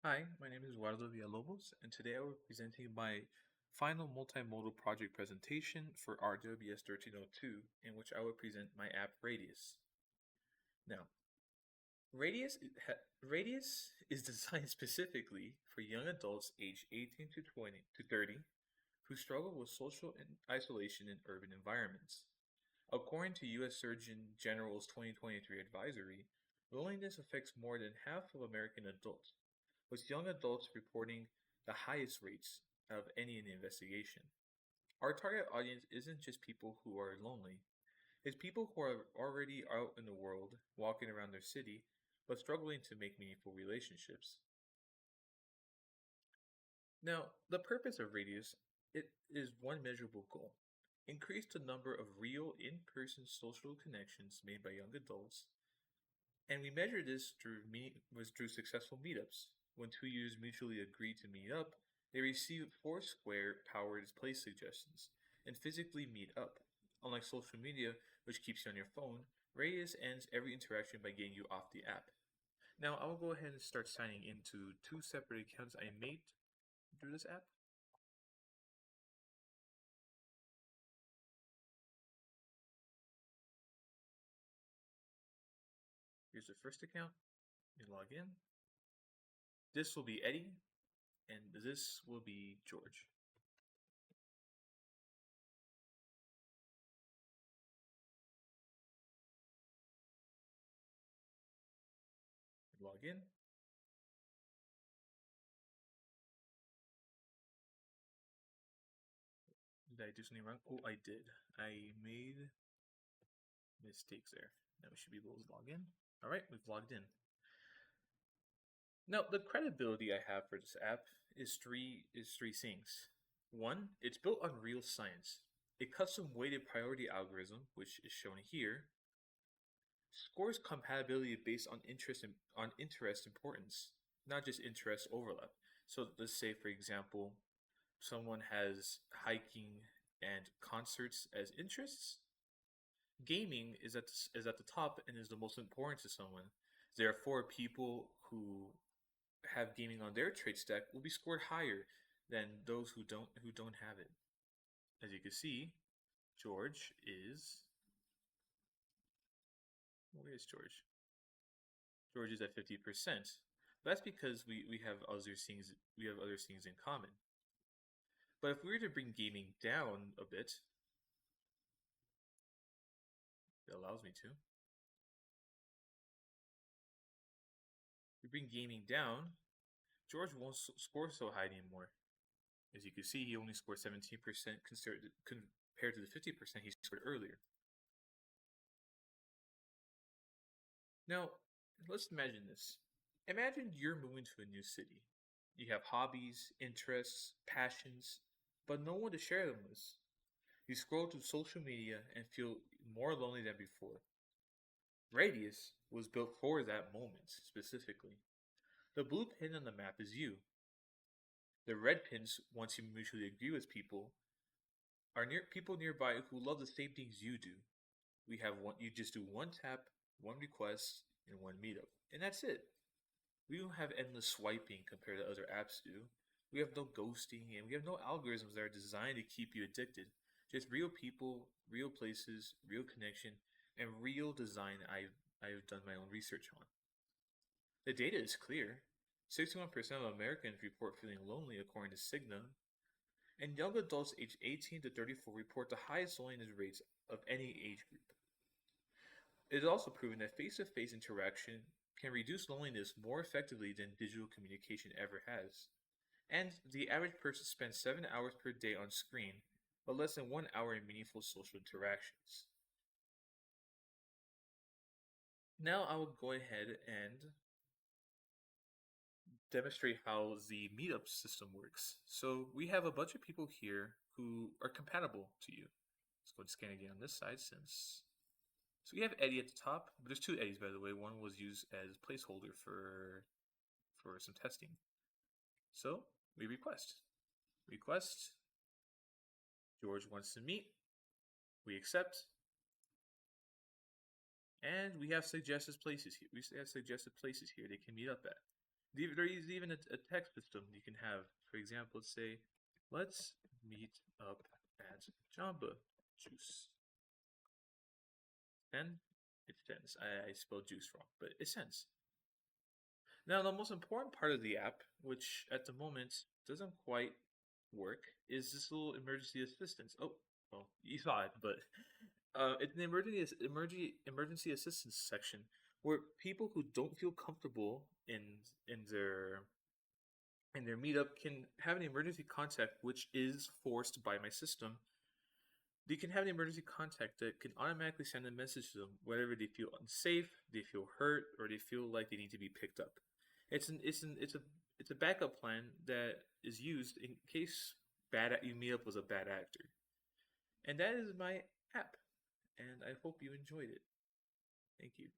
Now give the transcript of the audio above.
Hi, my name is Eduardo Villalobos, and today I will be presenting my final multimodal project presentation for RWS 1302, in which I will present my app Radius. Now, Radius is designed specifically for young adults aged 18 to 20 to 30 who struggle with social isolation in urban environments. According to U.S. Surgeon General's 2023 advisory, loneliness affects more than half of American adults, with young adults reporting the highest rates of any in the investigation. Our target audience isn't just people who are lonely, it's people who are already out in the world, walking around their city, but struggling to make meaningful relationships. Now, the purpose of Radius it is one measurable goal. Increase the number of real in-person social connections made by young adults, and we measure this through successful meetups. When two users mutually agree to meet up, they receive Foursquare powered place suggestions and physically meet up. Unlike social media, which keeps you on your phone, Radius ends every interaction by getting you off the app. Now, I will go ahead and start signing into two separate accounts I made through this app. Here's the first account. You log in. This will be Eddie, and this will be George. Log in. Did I do something wrong? Oh, I did. I made mistakes there. Now we should be able to log in. All right, we've logged in. Now, the credibility I have for this app is three things. One, it's built on real science. A custom weighted priority algorithm, which is shown here, scores compatibility based on interest importance, not just interest overlap. So let's say, for example, someone has hiking and concerts as interests. Gaming is at the top and is the most important to someone. Therefore, people who have gaming on their trait stack will be scored higher than those who don't have it. As you can see, George is where is George? George is at 50%. That's because we have other things in common. But if we were to bring gaming down a bit, it allows me to. If we bring gaming down, George won't score so high anymore. As you can see, he only scored 17% compared to the 50% he scored earlier. Now, let's imagine this. Imagine you're moving to a new city. You have hobbies, interests, passions, but no one to share them with. You scroll through social media and feel more lonely than before. Radius was built for that moment specifically. The blue pin on the map is you. The red pins, once you mutually agree with people, are near people nearby who love the same things you do. We have one. You just do one tap, one request, and one meetup, and that's it. We don't have endless swiping compared to other apps do. We have no ghosting, and we have no algorithms that are designed to keep you addicted. Just real people, real places, real connection, and real design I've done my own research on. The data is clear. 61% of Americans report feeling lonely according to Cigna, and young adults aged 18 to 34 report the highest loneliness rates of any age group. It is also proven that face to face interaction can reduce loneliness more effectively than digital communication ever has. And the average person spends 7 hours per day on screen, but less than 1 hour in meaningful social interactions. Now I will go ahead and demonstrate how the meetup system works. So we have a bunch of people here who are compatible to you. Let's go and scan again on this side since. So we have Eddie at the top, but there's two Eddies by the way. One was used as placeholder for some testing. So we request. Request. George wants to meet. We accept. And we have suggested places here. We have suggested places here they can meet up at. There is even a text system you can have. For example, say, "Let's meet up at Jamba Juice." Then it sends. I spelled juice wrong, but it sends. Now, the most important part of the app, which at the moment doesn't quite work, is this little emergency assistance. Oh, well, you saw it, but it's an emergency assistance section where people who don't feel comfortable in their in their meetup can have an emergency contact, which is forced by my system. They can have an emergency contact that can automatically send a message to them whenever they feel unsafe, they feel hurt, or they feel like they need to be picked up. It's a backup plan that is used in case you meet up with a bad actor. And that is my app. And I hope you enjoyed it. Thank you.